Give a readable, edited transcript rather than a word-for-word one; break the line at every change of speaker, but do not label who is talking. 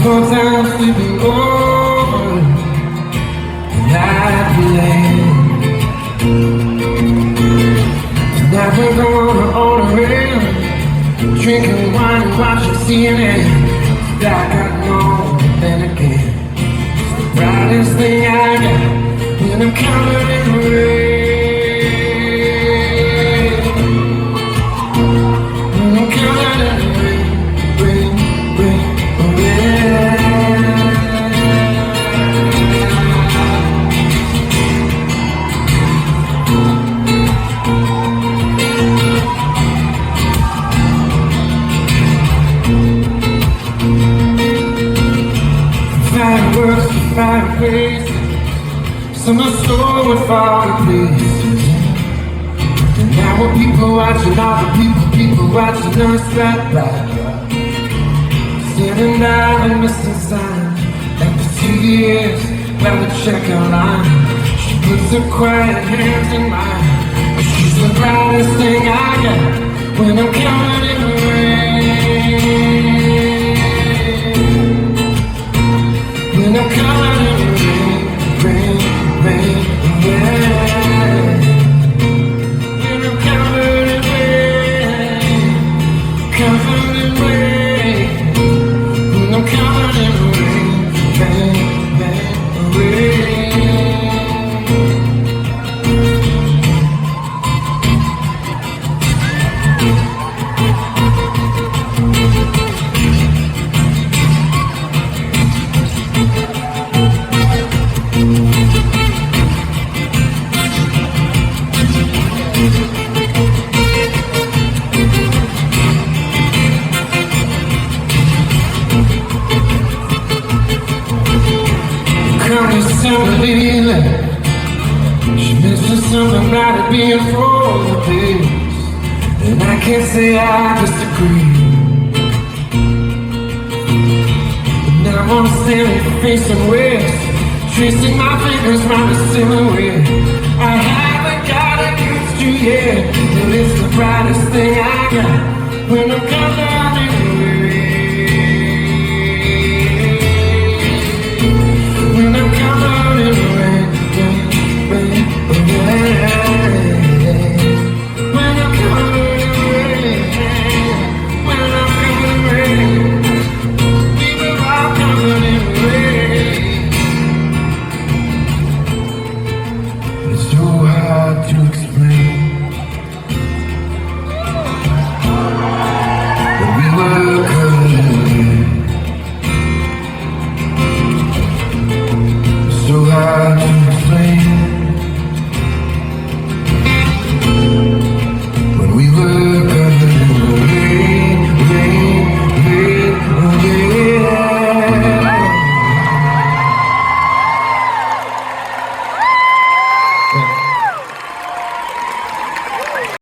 4 times sleeping over happy land. Tonight we're gonna order in, drinking wine and watching CNN. Like I know, then again, it's the brightest thing I got when I'm counting in the rain. When I'm counting in the rain, rain, rain, rain. 5 words for 5 ways, so my soul would fall to pieces. And now when people watching, all the people watching us right. Standing down and missing signs at the CVS by the checkout line. She puts her quiet hands in mine. She's the brightest thing I got when I'm counting in the rain. When I'm counting in the rain, rain, rain, rain. When I'm counting in rain, counting in rain. When I'm counting in rain, rain, rain, rain. Somebody left. She misses something about it being for the days, and I can't say I disagree. But now I'm on a standing face and rest, tracing my fingers round a silhouette I haven't got it used to yet. And it's the brightest thing I got when I'm counting.